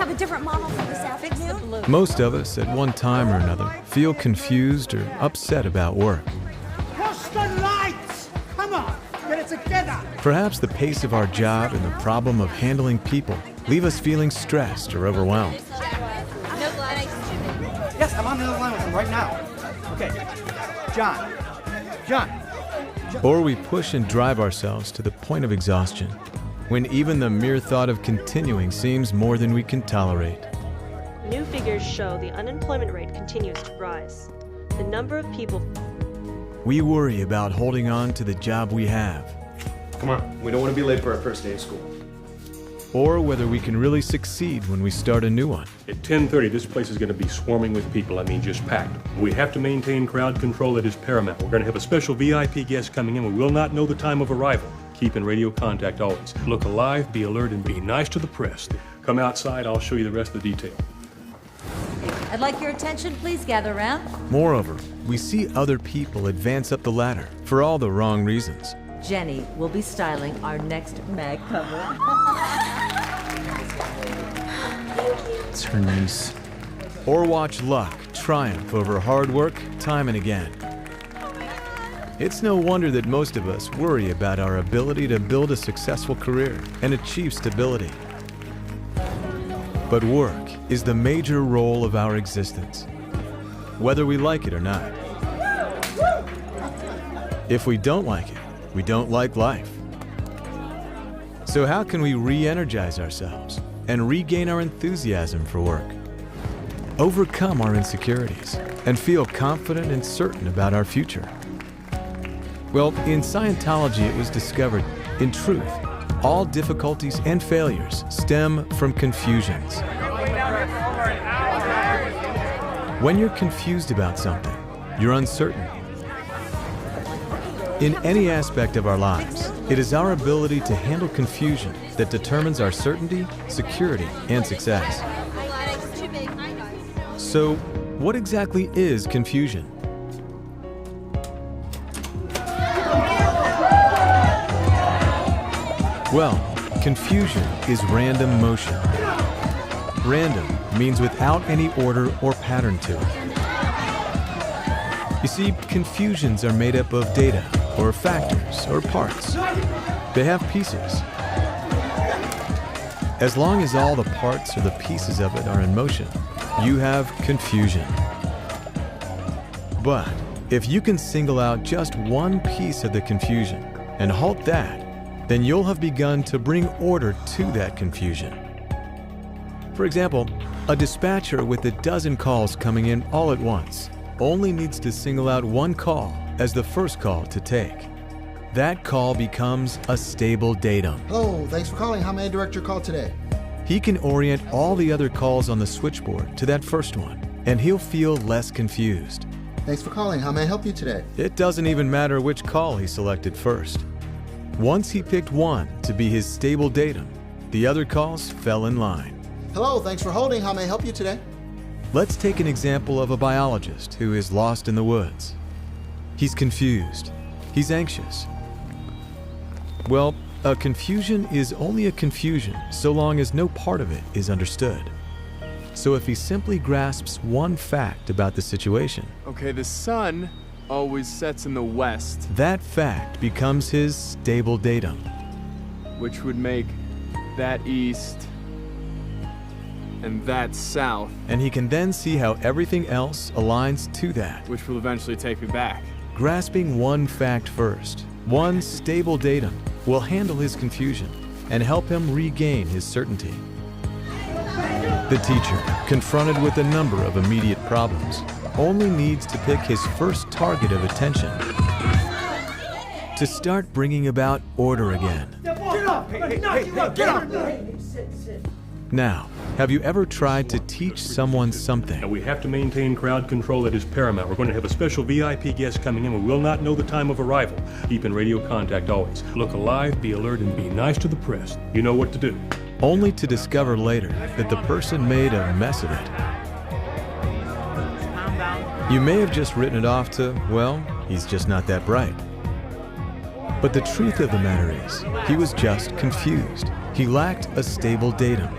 have a different model for this afternoon? Most of us, at one time or another, feel confused or upset about work. Push the lights! Come on, get it together! Perhaps the pace of our job and the problem of handling people leave us feeling stressed or overwhelmed. Yes, I'm on the other line with him right now. Okay, John. Or we push and drive ourselves to the point of exhaustion, when even the mere thought of continuing seems more than we can tolerate. New figures show the unemployment rate continues to rise. The number of people... We worry about holding on to the job we have. Come on, we don't want to be late for our first day of school. Or whether we can really succeed when we start a new one. At 10:30, this place is going to be swarming with people. I mean, just packed. We have to maintain crowd control. That is paramount. We're going to have a special VIP guest coming in. We will not know the time of arrival. Keep in radio contact always. Look alive, be alert, and be nice to the press. Come outside. I'll show you the rest of the detail. I'd like your attention. Please gather around. Moreover, we see other people advance up the ladder for all the wrong reasons. Jenny will be styling our next mag cover. It's her niece. Or watch luck triumph over hard work time and again. It's no wonder that most of us worry about our ability to build a successful career and achieve stability. But work is the major role of our existence, whether we like it or not. If we don't like it, we don't like life. So how can we re-energize ourselves and regain our enthusiasm for work? Overcome our insecurities and feel confident and certain about our future? Well, in Scientology it was discovered, in truth, all difficulties and failures stem from confusions. When you're confused about something, you're uncertain. In any aspect of our lives, it is our ability to handle confusion that determines our certainty, security, and success. So, what exactly is confusion? Well, confusion is random motion. Random means without any order or pattern to it. You see, confusions are made up of data, or factors, or parts. They have pieces. As long as all the parts or the pieces of it are in motion, you have confusion. But if you can single out just one piece of the confusion and halt that, then you'll have begun to bring order to that confusion. For example, a dispatcher with a dozen calls coming in all at once only needs to single out one call as the first call to take. That call becomes a stable datum. Hello, thanks for calling. How may I direct your call today? He can orient all the other calls on the switchboard to that first one, and he'll feel less confused. Thanks for calling. How may I help you today? It doesn't even matter which call he selected first. Once he picked one to be his stable datum, the other calls fell in line. Hello, thanks for holding. How may I help you today? Let's take an example of a biologist who is lost in the woods. He's confused. He's anxious. Well, a confusion is only a confusion so long as no part of it is understood. So if he simply grasps one fact about the situation, okay, the sun always sets in the west, that fact becomes his stable datum. which would make that east and that south. And he can then see how everything else aligns to that, which will eventually take me back. Grasping one fact first, one stable datum, will handle his confusion and help him regain his certainty. The teacher, confronted with a number of immediate problems, only needs to pick his first target of attention to start bringing about order again. Get up! Get up! Now, have you ever tried to teach someone something? Now we have to maintain crowd control. That is paramount. We're going to have a special VIP guest coming in. We will not know the time of arrival. Keep in radio contact always. Look alive, be alert, and be nice to the press. You know what to do. Only to discover later that the person made a mess of it. You may have just written it off to, well, he's just not that bright. But the truth of the matter is, he was just confused. He lacked a stable datum.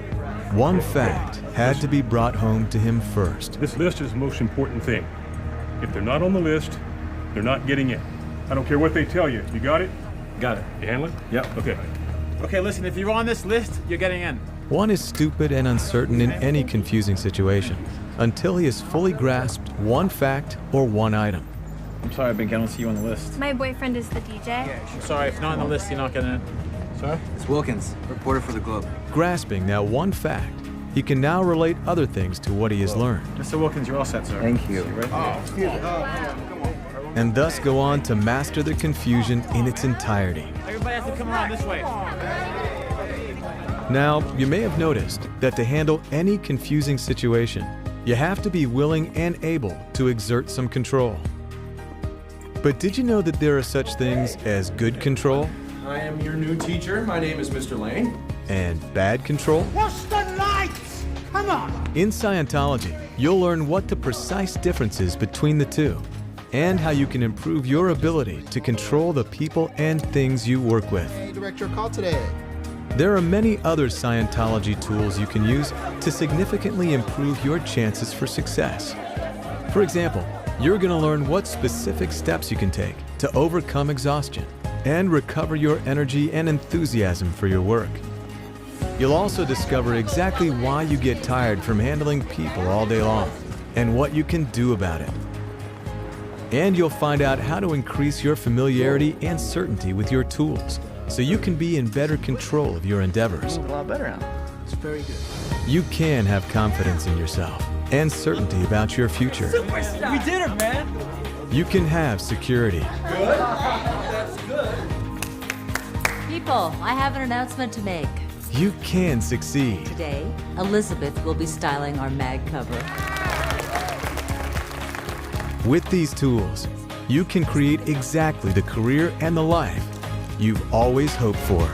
one fact had to be brought home to him first. This list is the most important thing. If they're not on the list, they're not getting in. I don't care what they tell you. You got it? Got it. You handle it? Yep. Okay. Okay, listen, if you're on this list, you're getting in. One is stupid and uncertain in any confusing situation until he has fully grasped one fact or one item. I'm sorry, Bink, I don't see you on the list. My boyfriend is the DJ. I'm sorry, if not on the list, you're not getting in. Sorry? It's Wilkins, reporter for the Globe. Grasping that one fact, he can now relate other things to what he has learned, Mr. Wilkins, you're all set, sir. Thank you. and thus go on to master the confusion in its entirety. Everybody has to come around this way. Now, you may have noticed that to handle any confusing situation, you have to be willing and able to exert some control. But did you know that there are such things as good control I am your new teacher. My name is Mr. Lane. and bad control? What's the lights? Come on. In Scientology, you'll learn what the precise difference is between the two and how you can improve your ability to control the people and things you work with. May I direct your call today? There are many other Scientology tools you can use to significantly improve your chances for success. For example, you're going to learn what specific steps you can take to overcome exhaustion and recover your energy and enthusiasm for your work. You'll also discover exactly why you get tired from handling people all day long and what you can do about it. And you'll find out how to increase your familiarity and certainty with your tools so you can be in better control of your endeavors. A lot better now. It's very good. You can have confidence in yourself and certainty about your future. We did it, man. You can have security. People, I have an announcement to make. You can succeed. Today, Elizabeth will be styling our mag cover. With these tools, you can create exactly the career and the life you've always hoped for.